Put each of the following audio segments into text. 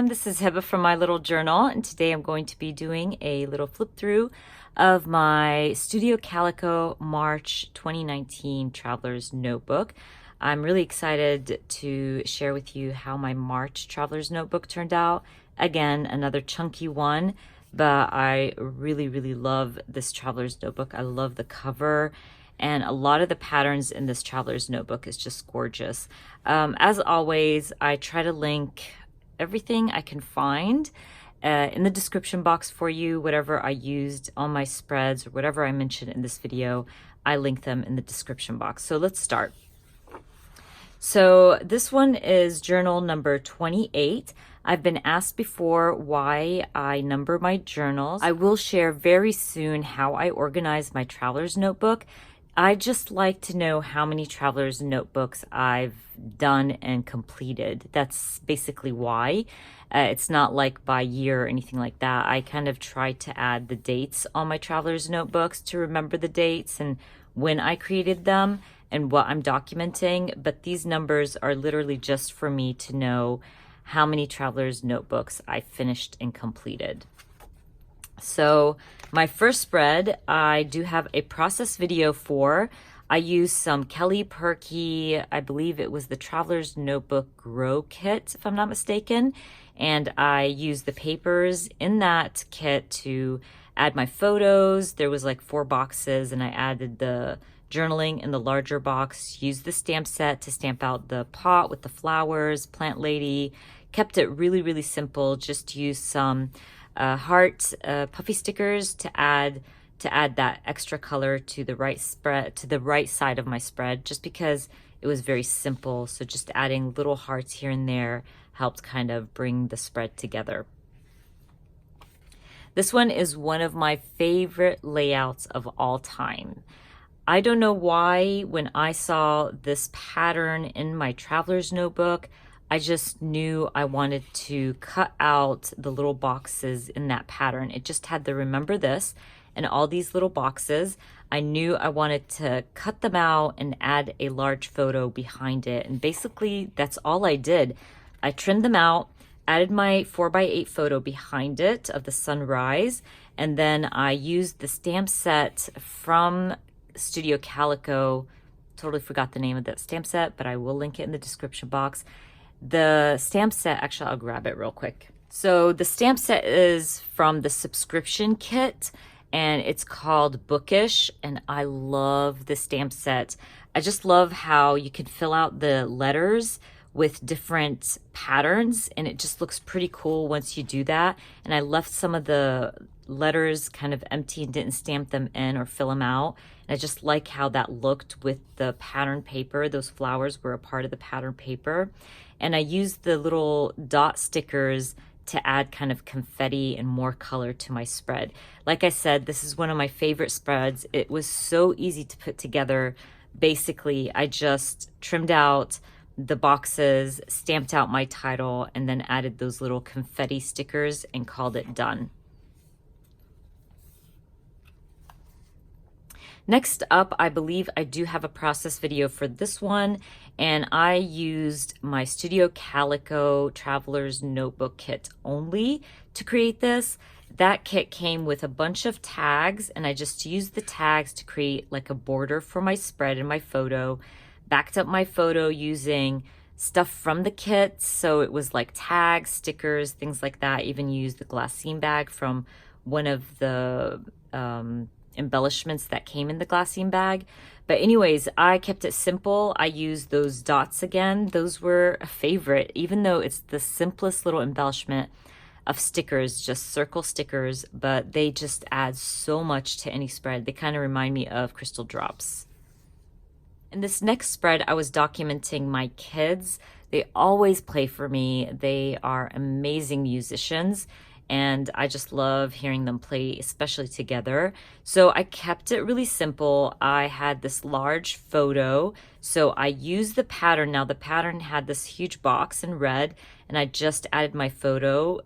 everyone, this is Heba from My Little Journal, and today I'm going to be doing a little flip through of my Studio Calico March 2019 Traveler's Notebook. I'm really excited to share with you how my March Traveler's Notebook turned out. Again, another chunky one, but I really love this Traveler's Notebook. I love the cover. And a lot of the patterns in this Traveler's Notebook is just gorgeous. As always, I try to link everything I can find in the description box for you. Whatever I used on my spreads or whatever I mentioned in this video, I link them in the description box. So let's start. So this one is journal number 28. I've been asked before why I number my journals. I will share very soon how I organize my Traveler's Notebook. I just like to know how many Traveler's Notebooks I've done and completed. That's basically why. It's not like by year or anything like that. I kind of try to add the dates on my Traveler's Notebooks to remember the dates and when I created them and what I'm documenting. But these numbers are literally just for me to know how many Traveler's Notebooks I finished and completed. So my first spread, I do have a process video for. I used some Kelly Perky, I believe it was the Traveler's Notebook Grow Kit, if I'm not mistaken. And I used the papers in that kit to add my photos. There was like 4 boxes and I added the journaling in the larger box, used the stamp set to stamp out the pot with the flowers, plant lady, kept it really simple, just used some heart puffy stickers to add that extra color to the right side of my spread, just because it was very simple. So just adding little hearts here and there helped kind of bring the spread together. This one is one of my favorite layouts of all time. I don't know why when I saw this pattern in my Traveler's Notebook, I just knew I wanted to cut out the little boxes in that pattern. It just had the remember this and all these little boxes. I knew I wanted to cut them out and add a large photo behind it. And basically that's all I did. I trimmed them out, added my 4x8 photo behind it of the sunrise, and then I used the stamp set from Studio Calico. Totally forgot the name of that stamp set, but I will link it in the description box. The stamp set, actually, I'll grab it real quick. So the stamp set is from the subscription kit and it's called Bookish. And I love the stamp set. I just love how you can fill out the letters with different patterns and it just looks pretty cool once you do that. And I left some of the letters kind of empty and didn't stamp them in or fill them out. And I just like how that looked with the pattern paper. Those flowers were a part of the pattern paper. And I used the little dot stickers to add kind of confetti and more color to my spread. Like I said, this is one of my favorite spreads. It was so easy to put together. Basically, I just trimmed out the boxes, stamped out my title, and then added those little confetti stickers and called it done. Next up, I believe I do have a process video for this one, and I used my Studio Calico Traveler's Notebook kit only to create this. That kit came with a bunch of tags, and I just used the tags to create like a border for my spread and my photo. Backed up my photo using stuff from the kit, so it was like tags, stickers, things like that. Even used the glassine bag from one of the embellishments that came in the glassine bag. But anyways, I kept it simple. I used those dots again. Those were a favorite, even though it's the simplest little embellishment of stickers, just circle stickers, but they just add so much to any spread. They kind of remind me of crystal drops. In this next spread, I was documenting my kids. They always play for me. They are amazing musicians, and I just love hearing them play, especially together. So I kept it really simple. I had this large photo, so I used the pattern. Now the pattern had this huge box in red, and I just added my photo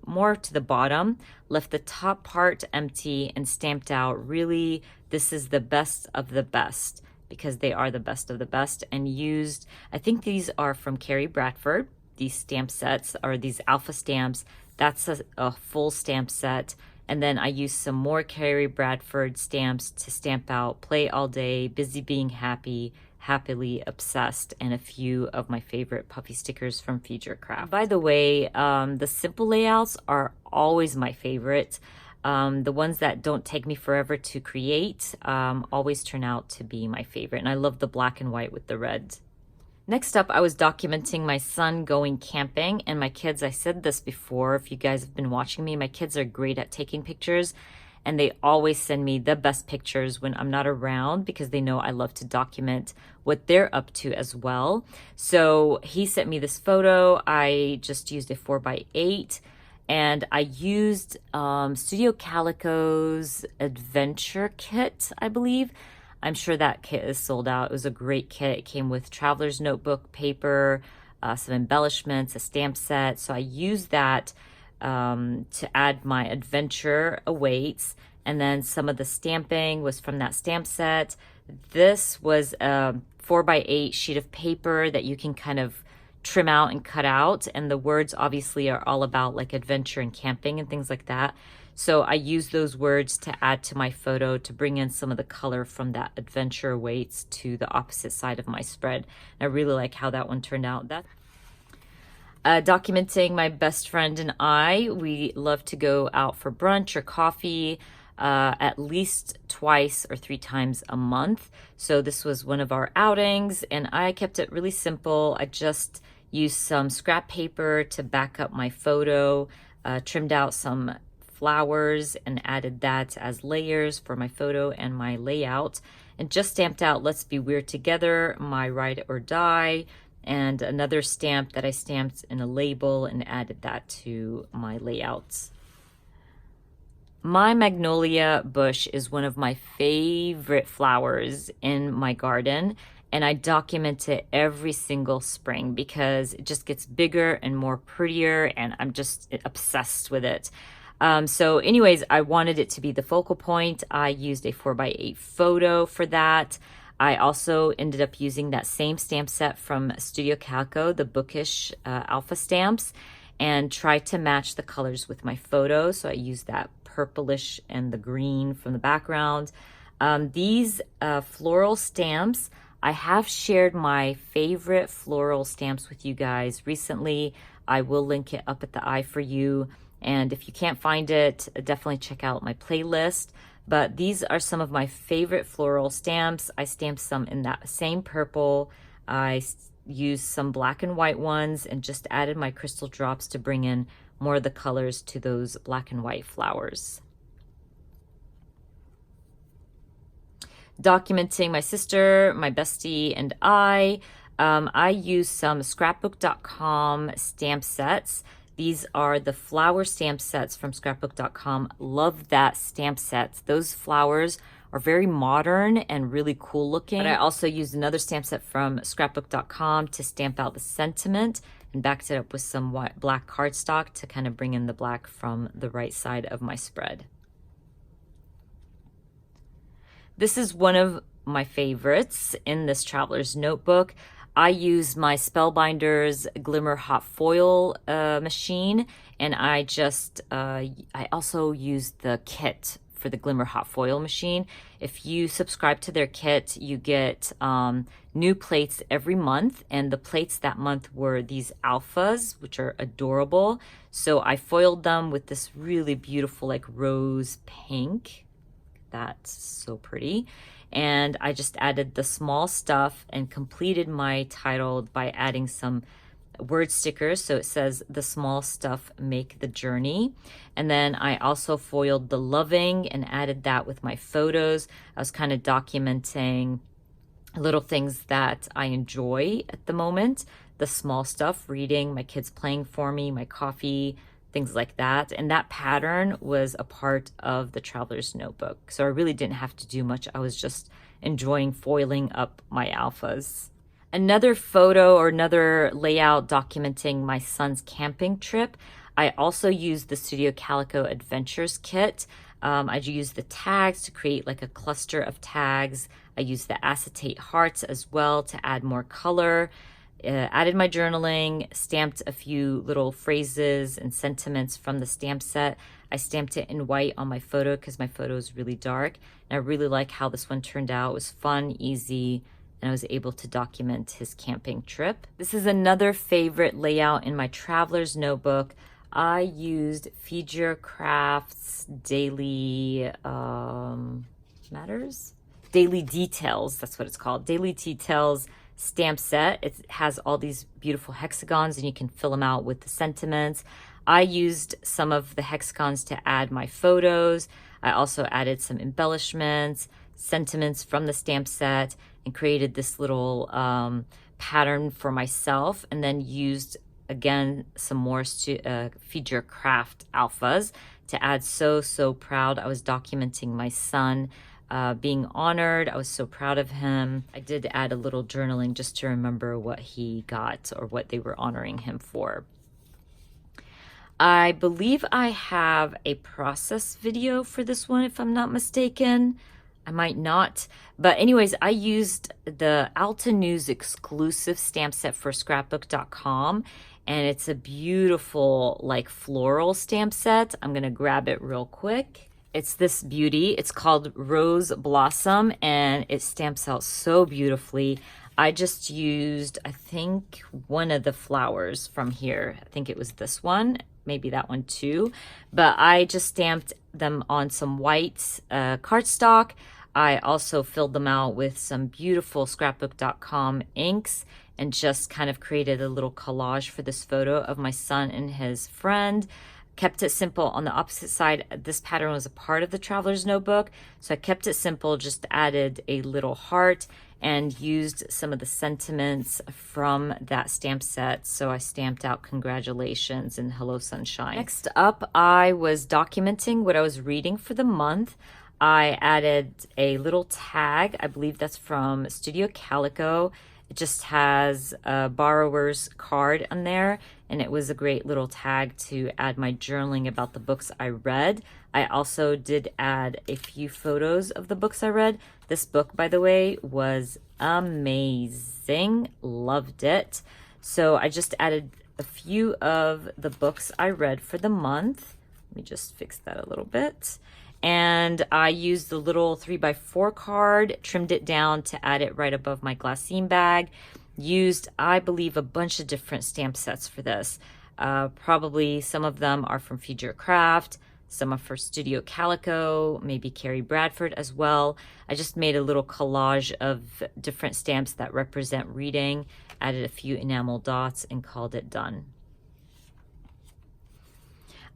more to the bottom, left the top part empty, and stamped out, really, this is the best of the best, because they are the best of the best, and used, I think these are from Carrie Bradford. these stamp sets, or these alpha stamps. That's a full stamp set. And then I used some more Carrie Bradford stamps to stamp out Play All Day, Busy Being Happy, Happily Obsessed, and a few of my favorite puffy stickers from Feature Craft. By the way, the simple layouts are always my favorite. The ones that don't take me forever to create always turn out to be my favorite. And I love the black and white with the red. Next up, I was documenting my son going camping, and my kids, I said this before, if you guys have been watching me, my kids are great at taking pictures, and they always send me the best pictures when I'm not around because they know I love to document what they're up to as well. So he sent me this photo. I just used a 4x8, and I used Studio Calico's Adventure Kit, I believe. I'm sure that kit is sold out. It was a great kit. It came with traveler's notebook paper, some embellishments, a stamp set. So I used that to add my adventure awaits. And then some of the stamping was from that stamp set. This was a 4x8 sheet of paper that you can kind of trim out and cut out. And the words obviously are all about like adventure and camping and things like that. So I used those words to add to my photo to bring in some of the color from that adventure awaits to the opposite side of my spread. And I really like how that one turned out. Documenting my best friend and I, we love to go out for brunch or coffee at least twice or 3 times a month. So this was one of our outings, and I kept it really simple. I just used some scrap paper to back up my photo, trimmed out some flowers and added that as layers for my photo and my layout, and just stamped out Let's Be Weird Together, my Ride or Die, and another stamp that I stamped in a label and added that to my layouts. My magnolia bush is one of my favorite flowers in my garden, and I document it every single spring because it just gets bigger and more prettier, and I'm just obsessed with it. So anyways, I wanted it to be the focal point. I used a 4x8 photo for that. I also ended up using that same stamp set from Studio Calico, the bookish alpha stamps, and tried to match the colors with my photo. So I used that purplish and the green from the background. These floral stamps, I have shared my favorite floral stamps with you guys recently. I will link it up at the eye for you. And if you can't find it, definitely check out my playlist. But these are some of my favorite floral stamps. I stamped some in that same purple. I used some black and white ones and just added my crystal drops to bring in more of the colors to those black and white flowers. Documenting my sister, my bestie, and I used some scrapbook.com stamp sets. These are the flower stamp sets from scrapbook.com. Love that stamp set. Those flowers are very modern and really cool looking. But I also used another stamp set from scrapbook.com to stamp out the sentiment and backed it up with some black cardstock to kind of bring in the black from the right side of my spread. This is one of my favorites in this traveler's notebook. I use my Spellbinders Glimmer Hot Foil machine, and I also use the kit for the Glimmer Hot Foil machine. If you subscribe to their kit, you get new plates every month, and the plates that month were these alphas, which are adorable. So I foiled them with this really beautiful like rose pink. That's so pretty. And I just added the small stuff and completed my title by adding some word stickers. So it says, "The small stuff make the journey." And then I also foiled the loving and added that with my photos. I was kind of documenting little things that I enjoy at the moment. The small stuff, reading, my kids playing for me, my coffee, things like that. And that pattern was a part of the traveler's notebook. So I really didn't have to do much. I was just enjoying foiling up my alphas. Another photo or another layout documenting my son's camping trip. I also used the Studio Calico Adventures kit. I used the tags to create like a cluster of tags. I used the acetate hearts as well to add more color. added my journaling, stamped a few little phrases and sentiments from the stamp set. I stamped it in white on my photo because my photo is really dark. And I really like how this one turned out. It was fun, easy, and I was able to document his camping trip. This is another favorite layout in my traveler's notebook. I used Feed Your Crafts Daily Daily Details, that's what it's called. Daily Details stamp set. It has all these beautiful hexagons and you can fill them out with the sentiments. I used some of the hexagons to add my photos. I also added some embellishments, sentiments from the stamp set, and created this little pattern for myself, and then used again some more Feed Your Craft alphas to add so proud. I was documenting my son being honored. I was so proud of him. I did add a little journaling just to remember what he got or what they were honoring him for. I believe I have a process video for this one, if I'm not mistaken. I might not. But anyways, I used the Alta News exclusive stamp set for scrapbook.com. And it's a beautiful, like, floral stamp set. I'm going to grab it real quick. It's this beauty. It's called Rose Blossom, and it stamps out so beautifully. I just used, I think, one of the flowers from here. I think it was this one, maybe that one too. But I just stamped them on some white cardstock. I also filled them out with some beautiful scrapbook.com inks and just kind of created a little collage for this photo of my son and his friend. Kept it simple. On the opposite side, this pattern was a part of the traveler's notebook, so I kept it simple, just added a little heart and used some of the sentiments from that stamp set. So I stamped out congratulations and hello sunshine. Next up, I was documenting what I was reading for the month. I added a little tag. I believe that's from Studio Calico. It just has a borrower's card on there, and it was a great little tag to add my journaling about the books I read. I also did add a few photos of the books I read. This book, by the way, was amazing. Loved it. So I just added a few of the books I read for the month. Let me just fix that a little bit. And I used the little 3x4 card, trimmed it down to add it right above my glassine bag. Used, I believe, a bunch of different stamp sets for this. Probably some of them are from Feed Your Craft, some are for Studio Calico, maybe Carrie Bradford as well. I just made a little collage of different stamps that represent reading, added a few enamel dots, and called it done.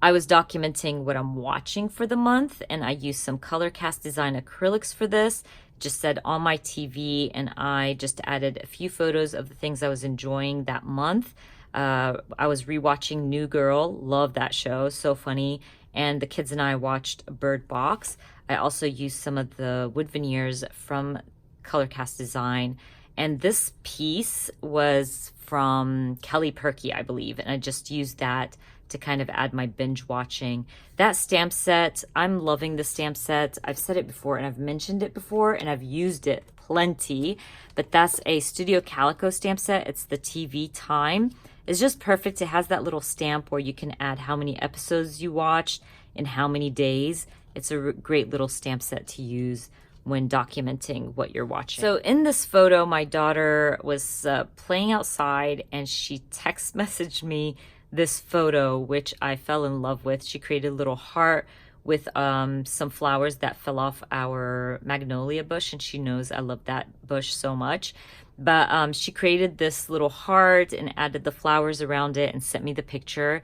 I was documenting what I'm watching for the month, and I used some Color Cast Design acrylics for this. Just said on my TV, and I just added a few photos of the things I was enjoying that month. I was rewatching New Girl. Love that show. So funny. And the kids and I watched Bird Box. I also used some of the wood veneers from Color Cast Design. And this piece was from Kelly Perky, I believe. And I just used that to kind of add my binge watching. That stamp set, I'm loving the stamp set. I've said it before and I've mentioned it before and I've used it plenty, but that's a Studio Calico stamp set. It's the TV Time. It's just perfect. It has that little stamp where you can add how many episodes you watched in how many days. It's a great little stamp set to use when documenting what you're watching. So in this photo, my daughter was playing outside and she text messaged me this photo, which I fell in love with. She created a little heart with some flowers that fell off our magnolia bush, and she knows I love that bush so much. But she created this little heart and added the flowers around it and sent me the picture.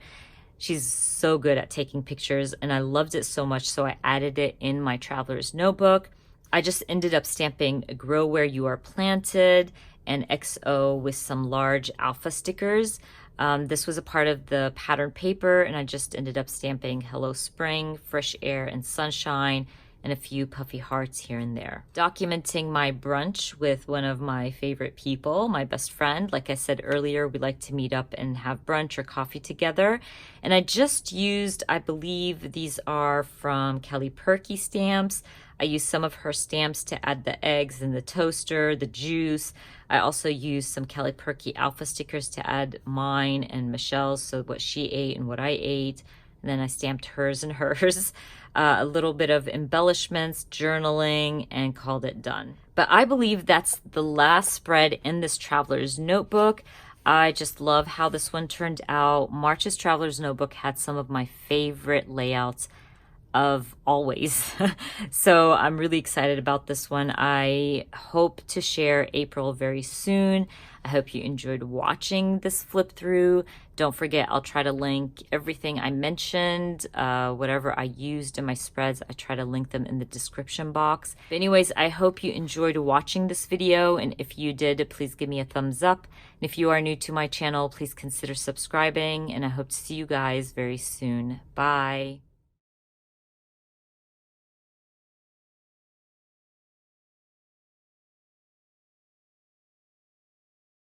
She's so good at taking pictures, and I loved it so much, so I added it in my traveler's notebook. I just ended up stamping Grow Where You Are Planted and XO with some large alpha stickers. This was a part of the pattern paper, and I just ended up stamping Hello Spring, Fresh Air, and Sunshine, and a few puffy hearts here and there. Documenting my brunch with one of my favorite people, my best friend. Like I said earlier, we like to meet up and have brunch or coffee together. And I just used, I believe these are from Kelly Perky stamps. I used some of her stamps to add the eggs in the toaster, the juice. I also used some Kelly Perky Alpha stickers to add mine and Michelle's, so what she ate and what I ate. And then I stamped hers and hers. A little bit of embellishments, journaling, and called it done. But I believe that's the last spread in this Traveler's Notebook. I just love how this one turned out. March's Traveler's Notebook had some of my favorite layouts of always. So I'm really excited about this one. I hope to share April very soon. I hope you enjoyed watching this flip through. Don't forget, I'll try to link everything I mentioned, whatever I used in my spreads, I try to link them in the description box. But anyways, I hope you enjoyed watching this video, and if you did, please give me a thumbs up. And if you are new to my channel, please consider subscribing, and I hope to see you guys very soon. Bye.